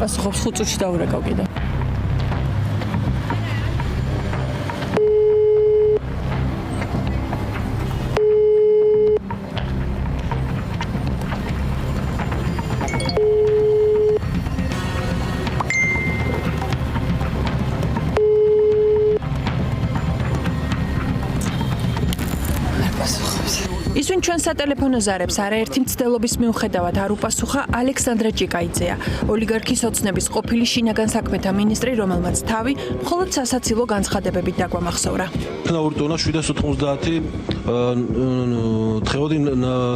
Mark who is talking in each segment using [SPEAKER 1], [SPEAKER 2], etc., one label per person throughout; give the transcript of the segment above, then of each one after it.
[SPEAKER 1] პასუხობს 5 წუთში დაურეკავ კიდე. ისვენ ჩვენ სატელეფონო ზარებს არაერთი მცდელობის მიუხედავად არ უპასუხა ალექსანდრე ჭიკაიძეა, ოლიგარქის ოცნების ყოფილი შინაგან საქმეთა მინისტრი, რომელმაც თავი მხოლოდ სასაცილო განცხადებებით დაგვამახსოვრა.
[SPEAKER 2] Knaurit tona 790 დღევადი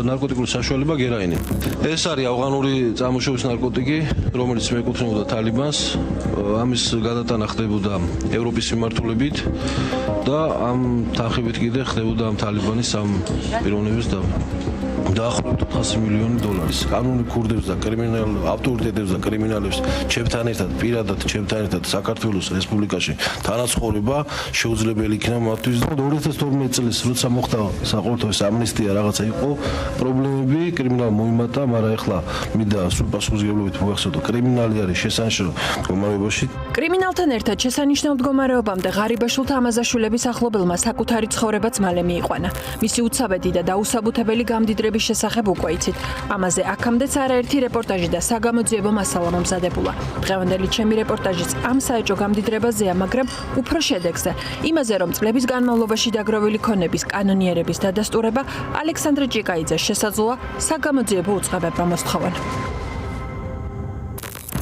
[SPEAKER 2] ნარკოტიკული საშუალება გერაინი. ეს არის ავღანური წამოშობის ნარკოტიკი, რომელიც მიეკუთვნებოდა თალიბანს. ამის გადატანა ხდებოდა ევროპის მიმართულებით და ამ თანხებით კიდე ხდებოდა ამ თალიბანის ამ პიროვნების დაახლოებით 400 მილიონი დოლარის. კანონი ქურდებს და კრიმინალ ავტორიტეტებს და კრიმინალებს ჩემთან ერთად პირადად ჩემთან ერთად საქართველოს რესპუბლიკაში თანაცხოვრება შეუძლებელი იქნა მათთვის. 2012 წელს როცა მოხდა საყოველთაოს ამნისტია რაღაცა იყო პრობლემები, კრიმინალ მოიმატა, მაგრამ ეხლა მინდა სულ პასუხისმგებლობით მოახსოვდო, კრიმინალი არის შესანიშნავ მდგომარეობაში.
[SPEAKER 1] კრიმინალთან ერთად შესანიშნავ მდგომარეობამდე ღარიბაშვილთა ამაზაშვილების ახლობელმა საკუთარი ცხოვრებაც მალე მიიყვანა. მისი უცაბედი და დაუსაბუთებელი გამდიდრების შესახებ უკვე იცით. ამაზე აქამდეც არაერთი რეპორტაჟი და საგამოძიებო მასალა მომზადებულა. დღევანდელი ჩემი რეპორტაჟიც ამ საეჭო გამდიდრებაზეა, მაგრამ უფრო შედეგზე. იმაზე, რომ წლების განმავლობაში დაგროვილი ქონების კანონიერების დადასტურება ალექსანდრე ჭიკაიძეს შესაძლოა საგამოძიებო უწყებებმა მოსთხოვან.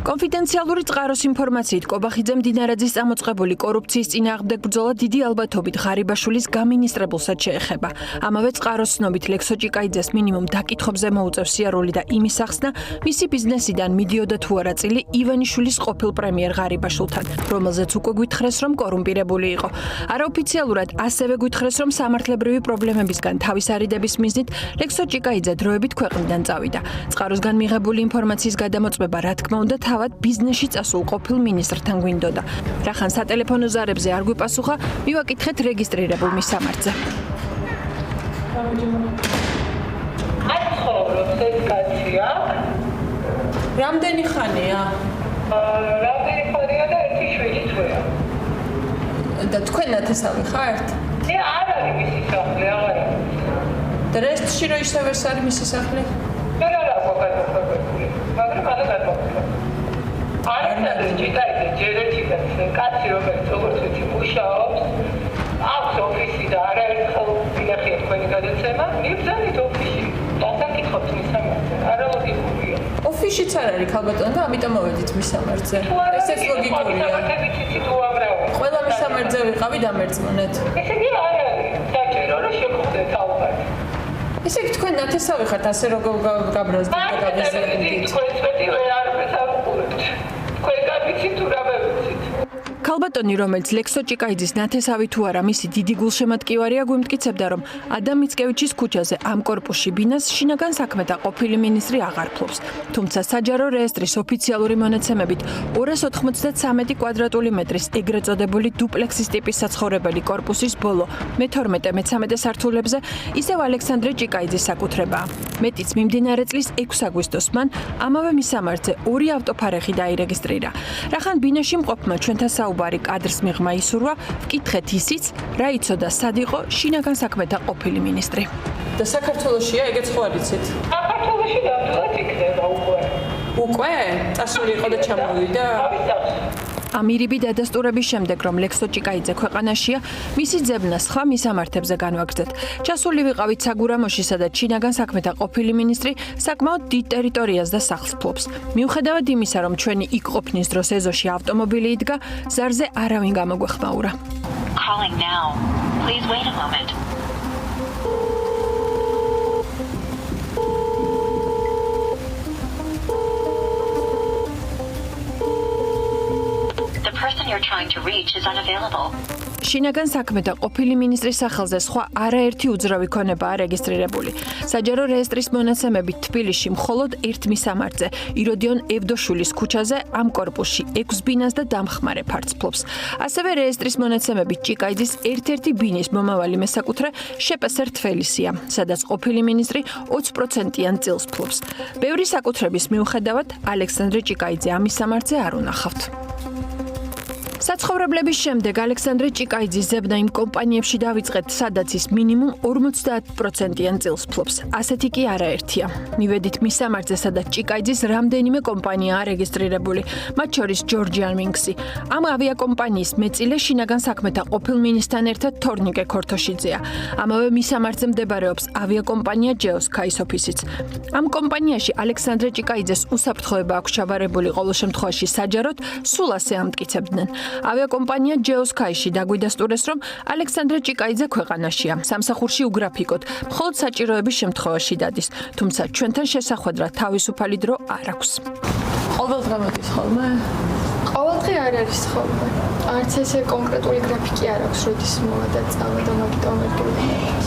[SPEAKER 1] კონფიდენციალური წყაროს ინფორმაციით კობახიძე მდინარაძის წამოწყებული კორუფციის წინააღმდეგ ბრძოლა დიდი ალბათობით ღარიბაშვილის გამინისტრებულსაც შეეხება. ამავე წყაროს ცნობით ლექსო ჭიკაიძეს მინიმუმ დაკითხვებზე მოუწევს სიარული და იმის ახსნა, მისი ბიზნესიდან მიდიოდა თუ არა წილი ივანიშვილის ყოფილ პრემიერ ღარიბაშვილთან, რომელზეც უკვე გვითხრეს, რომ კორუმპირებული იყო. არაოფიციალურად ასევე გვითხრეს, რომ სამართლებრივი პრობლემებისგან თავის არიდების მიზნით ლექსო ჭიკაიძე დროებით ქვეყნიდან წავიდა. წყაროსგან მიღებული ინფორმაციის გადამოწმება, რა თქმა უნდა, ბიზნესში წასულ ყოფილ მინისტრთან გვინდოდა. რახან სატელეფონო ზარებზე არ გვიპასუხა, მივაკითხეთ რეგისტრირებულ მისამართზე. რამდენი ხანია?
[SPEAKER 3] რამდენი ხანია და 1 თვეა.
[SPEAKER 1] და თქვენ ნათესავი ხართ?
[SPEAKER 3] არ არის მისი სახლი, აღარ არის.
[SPEAKER 1] დრესტში რო ისევ ეს არის მისი სახლი?
[SPEAKER 3] არა, მოგადაფარებული. მაგრამ არა გადმოგვიყვება. ალექსანდრე ჭიკაიძე ჯერეჩიკას კაცი, რომელიც როგორც ვიცი მუშაობს, აქვს ოფისი და არაერთხელ მინახია თქვენი გადაცემა, მიბრძანით ოფისში. დასაკითხოთ მისამართზე, არა ლოგიკურია.
[SPEAKER 1] ოფისშიც არ არის ქალბატონო და ამიტომ მოვედით მისამართზე. ესეც ლოგიკურია. ყველა მისამართზე ვიყავი დამერწმუნეთ.
[SPEAKER 3] ესე იგი არ არის საჭირო რომ შეგხვდეთ ალბათ.
[SPEAKER 1] ესე იგი თქვენ ნათესავი ხართ, ასე როგორ გაბრაზდით და გავიზიარეთ.
[SPEAKER 3] თქვენ წვეტივე არ მესაუბრებთ. თქვენ გაგიცით თუ რა მევიცით.
[SPEAKER 1] ქალბატონი, რომელიც ლექსო ჭიკაიძის ნათესავი თუ არა მისი დიდი გულშემატკივარია, გვიმტკიცებდა, რომ ადამ მიცკევიჩის ქუჩაზე ამ კორპუსში ბინას შინაგან საქმეთა ყოფილი მინისტრი აღარ ფლობს. თუმცა საჯარო რეესტრის ოფიციალური მონაცემებით 293 კვადრატული მეტრის ეგრეთ წოდებული დუპლექსის ტიპის საცხოვრებელი კორპუსის ბოლო მე-12-მე-13 სართულებზე ისევ ალექსანდრე ჭიკაიძის საკუთრებაა. მეტიც მიმდინარე წლის 6 აგვისტოს მან ამავე მისამართზე 2 ავტოფარეხი დაირეგისტრირა. რახან ბინაში მყოფმა ჩვენთან საუბარი კადრს მიღმა ისურვა, ვკითხეთ ისიც, რა იცოდა სად იყო შინაგან საქმეთა ყოფილი მინისტრი. და საქართველოშია, ეგეც ხო არ იცით?
[SPEAKER 3] საქართველოში ნამდვილად იქნება უკვე.
[SPEAKER 1] უკვე? წასული იყო და ჩამოვიდა? ამირიბი დადასტურების შემდეგ, რომ ლექსო ჭიკაიძე ქვეყანაშია, მისი ძებნა სხვა მისამართებზე განვაგრძეთ. ჩასული ვიყავით საგურამოში, სადაც შინაგან საქმეთა ყოფილი მინისტრი საკმაოდ დიდ ტერიტორიას და სახლს ფლობს. მიუხედავად იმისა, რომ ჩვენი იქ ყოფნის დროს ეზოში ავტომობილი იდგა, ზარზე არავინ გამოგვეხმაურა.
[SPEAKER 4] Calling now. Please wait a moment. The person you're trying to reach is unavailable.
[SPEAKER 1] შინაგან საქმეთა ყოფილი მინისტრის სახელზე სხვა არაერთი უძრავი ქონებაა რეგისტრირებული. საჯარო რეესტრის მონაცემებით თბილისში მხოლოდ ერთ მისამართზე, იროდიონ ევდოშვილის ქუჩაზე ამ კორპუსში 6 ბინას და დამხმარე ფართს ფლობს. ასევე რეესტრის მონაცემებით ჭიკაიძის ერთ-ერთი ბინის მომავალი მესაკუთრე შეპესერ თველისია, სადაც ყოფილი მინისტრი 20%-იან წილს ფლობს. ბევრი საკუთრების მიუხედავად ალექსანდრე ჭიკაიძე ამ მისამართზე არ უნახავთ. საცხოვრებლების შემდეგ ალექსანდრე ჭიკაიძის ზებნა იმ კომპანიებში დავიწყეთ, სადაც ის მინიმუმ 50%-იან წილს ფლობს. ასეთი კი არაერთია. მივედით მისამართზე, სადაც ჭიკაიძის რამდენიმე კომპანიაა რეგისტრირებული, მათ შორის Georgian Wings-ი. ამ ავიაკომპანიის მეწილე შინაგან საქმეთა ყოფილ მინისტრთან ერთად თორნიკე ქორთოშიძეა. ამავე მისამართზე მდებარეობს ავიაკომპანია Geosky-ის ოფისიც. ამ კომპანიაში ალექსანდრე ჭიკაიძეს უსაფრთხოება აქვს ჩაბარებული, ყოველ შემთხვევაში საჯაროდ სულ ასე ამტკიცებდნენ. ავიაკომპანია Geosky-ში დაგვიდასტურეს, რომ ალექსანდრე ჭიკაიძე ქვეყანაშია. სამსახურში უგრაფიკოდ, მხოლოდ საჭიროების შემთხვევაში დადის, თუმცა ჩვენთან შესახვედრა თავისუფალი დრო არ აქვს. ყოველდღე მოდის ხოლმე?
[SPEAKER 5] ყოველდღე არ არის ხოლმე. არც ესე კონკრეტული გრაფიკი არ აქვს, როდის მოვა და წავა და მაგიტომ ვერ გავიგებთ.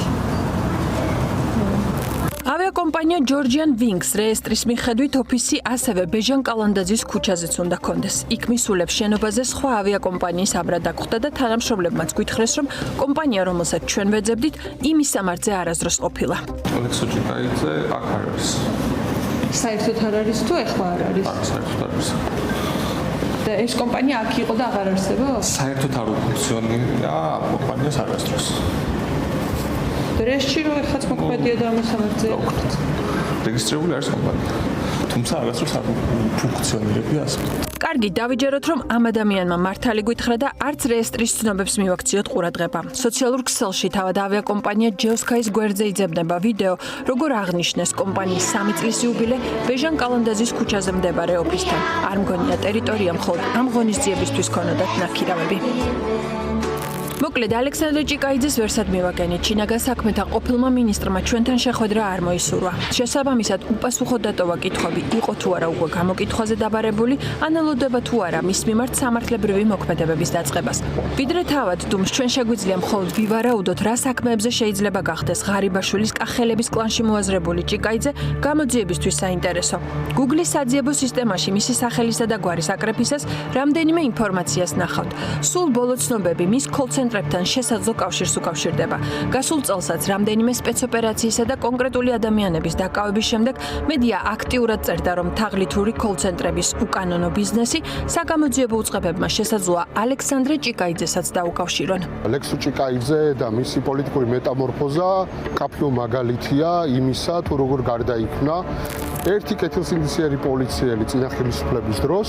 [SPEAKER 1] ავიაკომპანია Georgian Wings რეესტრის მიხედვით ოფისი ასევე ბეჟან კალანდაძის ქუჩაზეც უნდა კონდეს. იქ მისულებს შენობაზე სხვა ავიაკომპანიის აბრა დაგხვდა და თანამშრომლებმაც გვითხრეს, რომ კომპანია, რომელსაც ჩვენ ვეძებდით, იმ მისამართზე არასდროს ყოფილა.
[SPEAKER 6] ალექსო ჭიკაიძე აქ არ არის.
[SPEAKER 7] საერთოდ არ არის თუ ეხლა არ არის?
[SPEAKER 6] არა, საერთოდ არ არის.
[SPEAKER 7] და ეს კომპანია აქ იყო და აღარ არსებობს?
[SPEAKER 6] საერთოდ არ უფუნქციონირია კომპანიას არასდროს.
[SPEAKER 7] დრესში რო ეხაც მოქმედია და მოსამართზე.
[SPEAKER 6] რეგისტრირებული არის კომპანია. თუმცა არასდროს არ ფუნქციონირებია ასე.
[SPEAKER 1] კარგი, დავიჯეროთ, რომ ამ ადამიანმა მართალი გითხრა და არც რეესტრის ცნობებს მივაქციოთ ყურადღება. სოციალურ ქსელში თავად ავიაკომპანია Geosky-ის გვერდზე იძებნება ვიდეო, როგორ აღნიშნეს კომპანიის 3 წლის იუბილე ბეჟან კალანდაძის ქუჩაზე მდებარე ოფისთან. არ მგონია ტერიტორია მხოლოდ ამ ღონისძიებისთვის ქონოდათ ნაქირავები. მოკლედ, ალექსანდრე ჭიკაიძეს ვერსად მივაგენით. შინაგან საქმეთა ყოფილმა მინისტრმა ჩვენთან შეხვედრა არ მოისურვა. შესაბამისად, უპასუხო დატოვა კითხვები, იყო თუ არა უკვე გამოკითხვაზე დაბარებული, ანალოგდება თუ არა მის მიმართ სამართლებრივი მოქმედებების დაწყებას. ვიდრე თავად დუმს, ჩვენ შეგვიძლია მხოლოდ ვივარაუდოთ, რა საქმეებზე შეიძლება გახდეს ღარიბაშვილის კახელების კლანში მოაზრებული ჭიკაიძე გამოძიებისთვის საინტერესო. Google-ის საძიებო სისტემაში მისი სახელისა და გვარის აკრეფისას რამდენიმე ინფორმაციას ნახავთ. სულ ბოლო ცნობები მის კოლ-ცენტრებთან შესაძლო კავშირს უკავშირდება. გასულ წელსაც რამდენიმე სპეცოპერაციისა და კონკრეტული ადამიანების დაკავების შემდეგ მედია აქტიურად წერდა, რომ თაღლითური კოლ-ცენტრების უკანონო ბიზნესი საგამოძიებო უწყებებმა შესაძლოა ალექსანდრე ჭიკაიძესაც დაუკავშირონ.
[SPEAKER 8] ალექსო ჭიკაიძე და მისი პოლიტიკური მეტამორფოზა კაფიო მაგალითია იმისა, თუ როგორ გარდაიქმნა ერთი კეთილსინდისიერი პოლიციელი წინა ხელისუფლების დროს,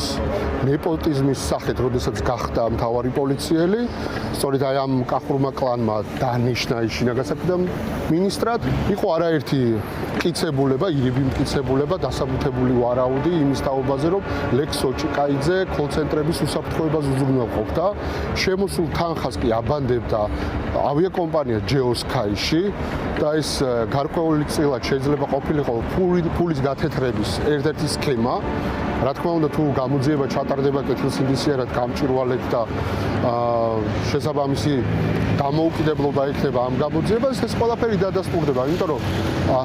[SPEAKER 8] ნეპოტიზმის სახით, როდესაც გახდა მთავარი პოლიციელი, სწორედ აი ამ კახურმა კლანმა დანიშნა შინაგან საქმეთა მინისტრად, იყო არაერთი მტკიცებულება, ირიბი მტკიცებულება, დასაბუთებული ვარაუდი იმის თაობაზე, რომ ლექსო ჭიკაიძე კოლ-ცენტრების უსაფრთხოებას უზრუნველყოფდა, შემოსულ თანხას კი აბანდებდა ავიაკომპანია Geosky-ში და ეს გარკვეული წილად შეიძლება ყოფილიყო ფულის გათეთრების ერთ-ერთი სქემა. რა თქმა უნდა, თუ გამოძიება ჩატარდება კეთილსინდისიერად გამჭვირვალედ და შესაბამისი დამოუკიდებლობა ექნება ამ გამოძიებას, ეს ყველაფერი დადასტურდება, იმიტომ რომ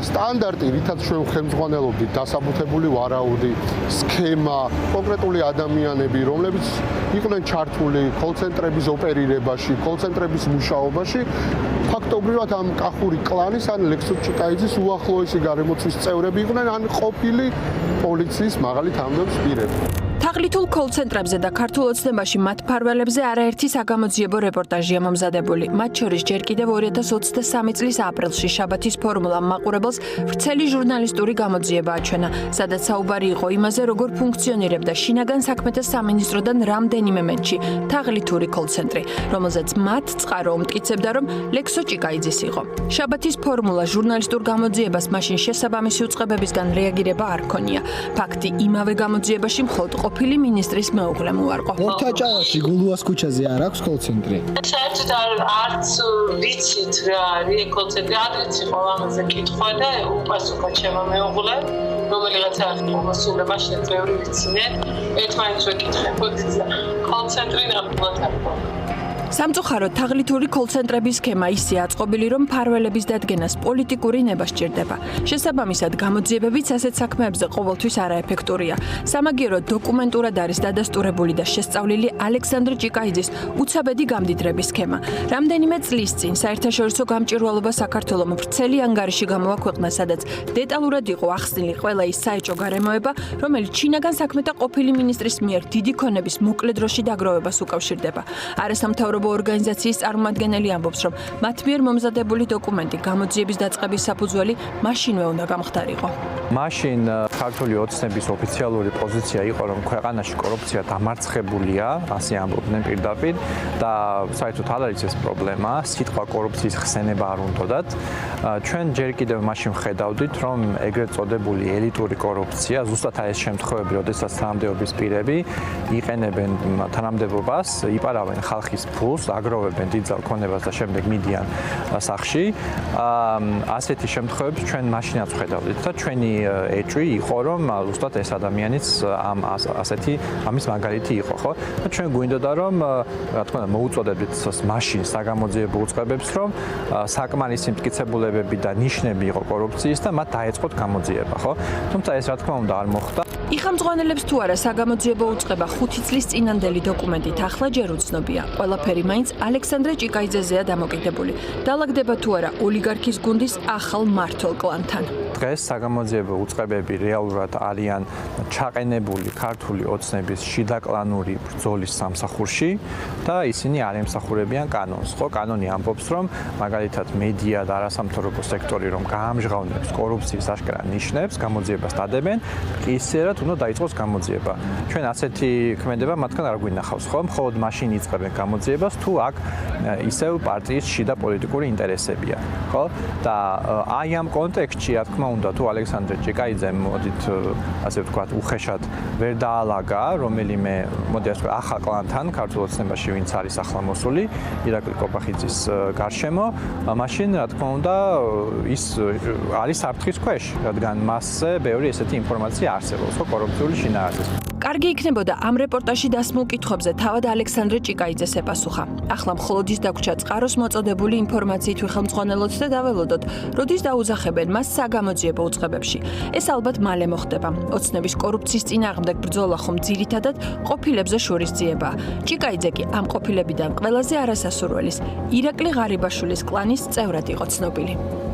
[SPEAKER 8] სტანდარტი, რითაც ჩვენ ხელმძღვანელობდით, დასაბუთებული ვარაუდი, სქემა, კონკრეტული ადამიანები, რომლებიც იყვნენ ჩართული კოლ-ცენტრების ოპერირებაში, კოლ-ცენტრების მუშაობაში, ფაქტობრივად ამ კახური კლანის ან ლექსო ჭიკაიძის უახლოესი გარემოცვის წევრები იყვნენ, ან ყოფილი პოლიციის მაღალი თანამდებობები.
[SPEAKER 1] თაღლითულ კოლ-ცენტრებზე და ქართულ ოცნებაში მათ მფარველებზე არაერთი საგამოძიებო რეპორტაჟია მომზადებული. მათ შორის ჯერ კიდევ 2023 წლის აპრილში შაბათის ფორმულამ მაყურებელს ვრცელი ჟურნალისტური გამოძიება აჩვენა, სადაც საუბარი იყო იმაზე, როგორ ფუნქციონირებდა შინაგან საქმეთა სამინისტროდან რამდენიმე მეტში თაღლითური კოლ-ცენტრი, რომელზეც მათ წყარო უმტკიცებდა, რომ ლექსო ჭიკაიძის იყო. შაბათის ფორმულა ჟურნალისტურ გამოძიებას მაშინ შესაბამისი უწყებებისგან რეაგირება არ ჰქონია. ფაქტი იმავე გამოძიებაში მხოლოდ ყოფილი მინისტრის მეუღლემ უარყო.
[SPEAKER 9] ორთაჭალაში გულუას ქუჩაზე არ აქვს კოლ-ცენტრი?
[SPEAKER 3] საერთოდ არც ვიცით რა არის კოლ-ცენტრი, ადრეც იყო ამაზე კითხვა და უპასუხა ჩემო მეუღლემ, რომელიღაც არ მოსულა მაშინ ბევრი ვიცინე, ერთმანეთს ვეკითხებოდით და კოლ-ცენტრი ნამდვილად არ იყო.
[SPEAKER 1] სამწუხაროდ თაღლითური კოლცენტრების სქემა ისე აწყობილი, რომ მფარველების დადგენას პოლიტიკური ნება სჭირდება. შესაბამისად, გამოძიებებიც ასეთ საქმეებზე ყოველთვის არაეფექტურია. სამაგიეროდ დოკუმენტურად არის დადასტურებული და შესწავლილი ალექსანდრე ჭიკაიძის უცაბედი გამდიდრების სქემა. რამდენიმე წლის წინ საერთაშორისო გამჭვირვალობა საქართველოს ვრცელი ანგარიში გამოაქვეყნა, სადაც დეტალურად იყო ახსნილი ყველა ის საეჭო გარემოება, რომელიც შინაგან საქმეთა ყოფილი მინისტრის მიერ დიდი ქონების მოკლე დროში დაგროვებას უკავშირდება. არასამთავრობო ორგანიზაციის წარმომადგენელი ამბობს, რომ მათ მიერ მომზადებული დოკუმენტი გამოძიების დაწყების საფუძველი მაშინვე უნდა გამხდარიყო.
[SPEAKER 10] მაშინ ქართული ოცნების ოფიციალური პოზიცია იყო, რომ ქვეყანაში კორუფცია დამარცხებულია, ასე ამბობდნენ პირდაპირ და საერთოდ არ არის ეს პრობლემა, სიტყვა კორუფციის ხსენება არ უნდათ. ჩვენ ჯერ კიდევ მაშინ ხედავდით, რომ ეგრეთ წოდებული ელიტური კორუფცია, ზუსტად ეს შემთხვევები, როდესაც თანამდებობის პირები იყენებენ თანამდებობას, იპარავენ ხალხის ფულს, აგროვებენ დიდ ძალქონებას და შემდეგ მიდიან სახლში. ასეთი შემთხვევები ჩვენ მაშინაც ხედავდით და ჩვენი ეჭვი იყო, რომ ზუსტად ეს ადამიანიც ამის მაგალითი იყო, ხო? და ჩვენ გვინდოდა, რომ რა თქმა უნდა მოუწოდებდით მაშინ საგამოძიებო უწყებებს, რომ საკმარისი მტკიცებულებები და ნიშნები იყო კორუფციის და მათ დაეწყოთ გამოძიება, ხო? თუმცა ეს რა თქმა უნდა არ მოხდა.
[SPEAKER 1] იხამძღვანელებს თუ არა საგამოძიებო უწყება 5 წლის წინანდელი დოკუმენტით ახლა ჯერ უცნობია. ყველაფერი მაინც ალექსანდრე ჭიკაიძეზეა დამოკიდებული. დაალაგდება თუ არა ოლიგარქის გუნდის ახალ მმართველ კლანთან.
[SPEAKER 10] დღეს საგამოძიებო უწყებები რეალურად არიან ჩაყენებული ქართული ოცნების შიდაკლანური ბრძოლის სამსახურში და ისინი არ ემსახურებიან კანონს. ხო, კანონი ამბობს, რომ მაგალითად მედია და არასამთავრობო სექტორი რომ გაამჟღავნებს კორუფციის აშკარა ნიშნებს, გამოძიებას დადებენ, ისერად უნდა დაიწყოს გამოძიება. ჩვენ ასეთი ქმედება მათგან არ გვინახავს, ხო? მხოლოდ მაშინ იწყებენ გამოძიებას, თუ აქ ისევ პარტიის შიდა პოლიტიკური ინტერესებია, ხო? და აი ამ კონტექსტში, რა თქმა უნდა, თუ ალექსანდრე ჭიკაიძემ, მოდით ასე ვთქვათ, უხეშად ვერ დაალაგა რომელიმე, მოდი ასე ვთქვათ, ახალ კლანთან ქართულ ოცნებაში, ვინც არის ახლა მოსული, ირაკლი კობახიძის გარშემო, მაშინ, რა თქმა უნდა, ის არის საფრთხის ქვეშ, რადგან მასზე ბევრი ესეთი ინფორმაცია არსებობს, ხო, კორუფციული შინაარსის.
[SPEAKER 1] კარგი იქნებოდა ამ რეპორტაჟში დასმულ კითხვებზე თავად ალექსანდრე ჭიკაიძეს ეპასუხა. ახლა მხოლოდ ის დაგვრჩა წყაროს მოწოდებული ინფორმაციით ვიხელმძღვანელოთ და დაველოდოთ, როდის დაუძახებენ მას საგამოძიებო უწყებებში. ეს ალბათ მალე მოხდება. ოცნების კორუფციის წინააღმდეგ ბრძოლა ხომ ძირითადად ყოფილებზე შურისძიებაა. ჭიკაიძე კი ამ ყოფილებიდან ყველაზე არასასურველის ირაკლი ღარიბაშვილის კლანის წევრად იყო ცნობილი.